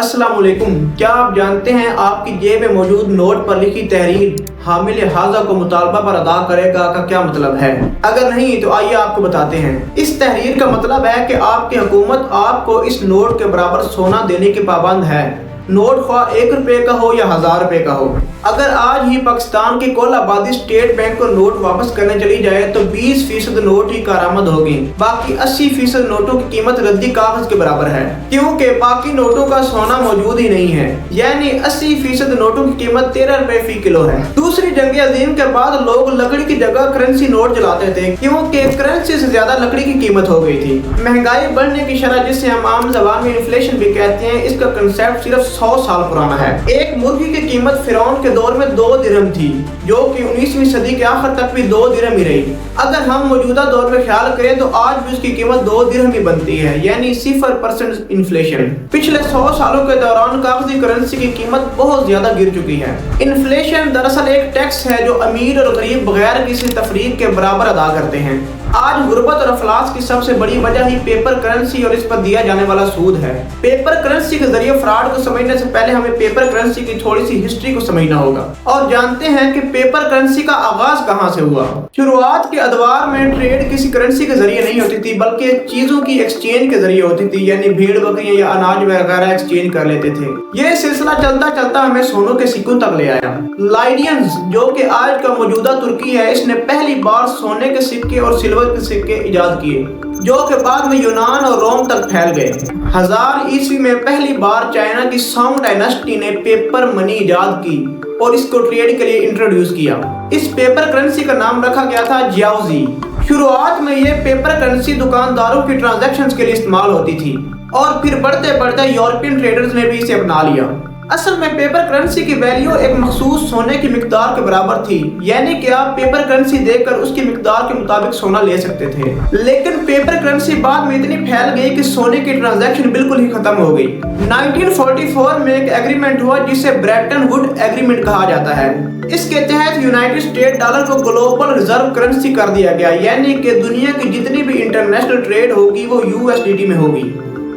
अस्सलाम वालेकुम। क्या आप जानते हैं आपकी जेब में मौजूद नोट पर लिखी तहरीर हामिल हाजा को मुतालबा पर अदा करेगा का क्या मतलब है? अगर नहीं तो आइए आपको बताते हैं। इस तहरीर का मतलब है कि आपकी हुकूमत आपको इस नोट के बराबर सोना देने की पाबंद है। नोट ख्वाह 1 रुपए का हो या 1000 रुपए का हो। अगर आज ही पाकिस्तान की कुल आबादी स्टेट बैंक को नोट वापस करने चली जाए तो 20% नोट ही कारामद होगी। बाकी 80% नोटों की कीमत रद्दी कागज के बराबर है, क्योंकि बाकी नोटों का सोना मौजूद ही नहीं है। यानी 80% नोटों की कीमत 13 रुपए फी किलो है। दूसरी जंग अजीम के बाद लोग लकड़ी की जगह करेंसी नोट चलाते थे, क्योंकि करेंसी से ज्यादा लकड़ी की कीमत हो गई थी। महंगाई बढ़ने की शरह, जिसे हम आम ज़बान में इन्फ्लेशन भी कहते हैं, इसका कंसेप्ट सिर्फ 100 साल पुराना है। एक मुर्गी की कीमत फिरौन के दौर में 2 दिरहम थी, जो कि 19वीं सदी के आखिर तक भी 2 दिरहम ही रही। अगर हम मौजूदा दौर में ख्याल करें तो आज भी उसकी कीमत 2 दिरहम ही बनती है, यानी 0% इन्फ्लेशन। पिछले 100 सालों के दौरान कागजी करेंसी की कीमत बहुत ज्यादा गिर चुकी है। इन्फ्लेशन दरअसल एक टैक्स है जो अमीर और गरीब बगैर किसी तफरीक के बराबर अदा करते हैं। आज गुर्बत और अफलास की सबसे बड़ी वजह ही पेपर करेंसी और इस पर दिया जाने वाला सूद है। पेपर करेंसी के जरिए फ्रॉड को समझने से पहले हमें पेपर करेंसी की थोड़ी सी हिस्ट्री को समझना होगा। और जानते हैं कि पेपर करेंसी का आगाज कहां से हुआ। शुरुआत के अदवार में ट्रेड किसी करेंसी के जरिए नहीं होती थी, बल्कि चीजों की एक्सचेंज के जरिए होती थी, यानी भेड़ बकरियां या अनाज वगैरह एक्सचेंज कर लेते थे। ये सिलसिला चलता चलता हमें सोनों के सिक्कों तक ले आया। लाइडियंस, जो कि आज का मौजूदा तुर्की है, इसने पहली बार सोने के सिक्के और सिल्वर के सिक्के इजाद किए, जो कि बाद में यूनान और रोम तक फैल गए। 1000 ईस्वी में पहली बार चाइना की सोंग डायनेस्टी ने पेपर मनी इजाद की और इसको ट्रेड के लिए इंट्रोड्यूस किया। इस पेपर करेंसी का नाम रखा गया था जियाओजी। शुरुआत में ये पेपर करेंसी दुकानदारों की ट्रांजैक्शंस के लिए इस्तेमाल होती थी, और फिर बढ़ते बढ़ते यूरोपियन ट्रेडर्स ने भी इसे अपना लिया। असल में पेपर करेंसी की वैल्यू एक मखसूस सोने की मिकदार के बराबर थी, यानी कि आप पेपर करेंसी देकर उसकी मिकदार के मुताबिक सोना ले सकते थे। लेकिन पेपर करेंसी बाद में इतनी फैल गई कि सोने की ट्रांजैक्शन बिल्कुल ही खत्म हो गई। 1944 में एक एग्रीमेंट हुआ जिसे ब्रेटन वुड एग्रीमेंट कहा जाता है। इसके तहत यूनाइटेड स्टेट डॉलर को ग्लोबल रिजर्व करेंसी कर दिया गया, यानी कि दुनिया की जितनी भी इंटरनेशनल ट्रेड होगी वो USDT में होगी।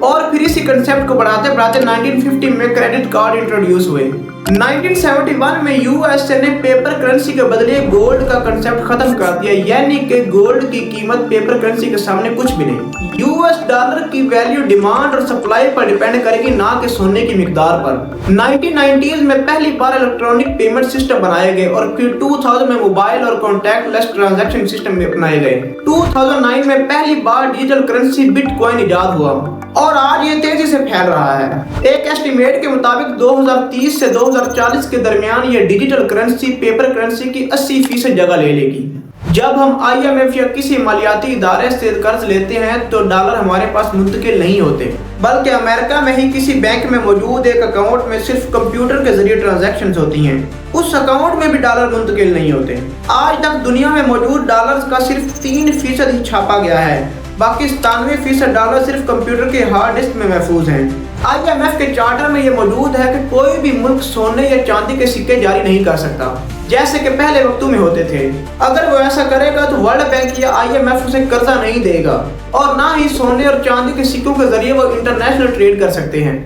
और फिर इसी कंसेप्ट को बढ़ाते बढ़ाते 1950 में क्रेडिट कार्ड इंट्रोड्यूस हुए। 1971 में USA ने पेपर करेंसी के बदले गोल्ड का कंसेप्ट खत्म कर दिया, यानी कि गोल्ड की कीमत पेपर करेंसी के सामने कुछ भी नहीं। US डॉलर की वैल्यू डिमांड और सप्लाई पर डिपेंड करेगी, ना कि सोने की मिकदार पर। 1990s में पहली बार इलेक्ट्रॉनिक पेमेंट सिस्टम बनाए गए और फिर 2000 में मोबाइल और कॉन्टैक्टलेस ट्रांजैक्शन सिस्टम में अपनाए गए। 2009 में पहली बार डिजिटल करेंसी बिटकॉइन इजाद हुआ और आज ये तेजी से फैल रहा है। एक एस्टिमेट के मुताबिक 2030 से 2040 के दरमियान ये डिजिटल करेंसी पेपर करेंसी की 80% जगह ले लेगी। जब हम IMF या किसी मालियाती इदारे से कर्ज लेते हैं तो डॉलर हमारे पास मुंतकिल नहीं होते, बल्कि अमेरिका में ही किसी बैंक में मौजूद एक अकाउंट में सिर्फ कंप्यूटर के जरिए ट्रांजैक्शंस होती हैं। उस अकाउंट में भी डॉलर मुंतकिल नहीं होते। आज तक दुनिया में मौजूद डॉलर्स का सिर्फ 3% ही छापा गया है, बाकी 97% डॉलर सिर्फ कंप्यूटर के हार्ड डिस्क में महफूज हैं। IMF के चार्टर में ये मौजूद है कि कोई भी मुल्क सोने या चांदी के सिक्के जारी नहीं कर सकता, जैसे कि पहले वक्तों में होते थे। अगर वो ऐसा करेगा तो वर्ल्ड बैंक या IMF उसे कर्जा नहीं देगा, और ना ही सोने और चांदी के सिक्कों के जरिए वो इंटरनेशनल ट्रेड कर सकते हैं।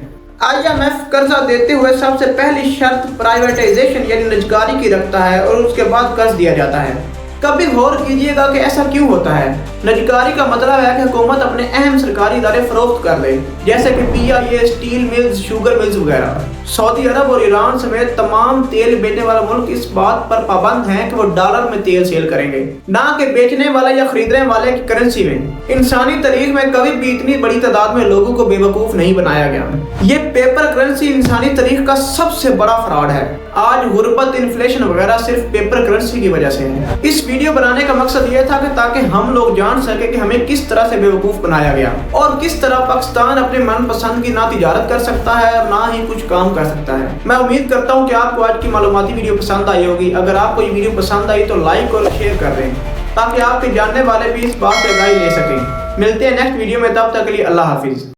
IMF कर्जा देते हुए सबसे पहली शर्त प्राइवेटाइजेशन यानी निजकारी की रखता है, और उसके बाद कर्ज दिया जाता है। कभी गौर कीजिएगा कि ऐसा क्यों होता है। निजकारी का मतलब है कि हुकूमत अपने अहम सरकारी इदारे फरोख्त कर ले, जैसे कि PIA, steel mills, sugar mills वगैरह। सऊदी अरब और ईरान समेत तमाम तेल बेचने वाला मुल्क इस बात पर पाबंद हैं कि वो डॉलर में तेल सेल करेंगे, ना कि बेचने वाले या खरीदने वाले की करेंसी में। इंसानी तारीख में कभी भी इतनी बड़ी तादाद में लोगों को बेवकूफ नहीं बनाया गया। ये पेपर करेंसी इंसानी तारीख का सबसे बड़ा फ्रॉड है। आज गुर्बत, इन्फ्लेशन वगैरह सिर्फ पेपर करेंसी की वजह से है। इस वीडियो बनाने का मकसद ये था कि ताकि हम लोग जान सके कि हमें किस तरह से बेवकूफ बनाया गया और किस तरह पाकिस्तान अपने मनपसंद की ना तिजारत कर सकता है और ना ही कुछ काम कर सकता है। मैं उम्मीद करता हूँ कि आपको आज की मालूमाती वीडियो पसंद आई होगी। अगर आपको ये वीडियो पसंद आई तो लाइक और शेयर कर दें, ताकि आपके जानने वाले भी इस बात से आगाही ले सकें। मिलते हैं नेक्स्ट वीडियो में, तब तक के लिए अल्लाह हाफिज।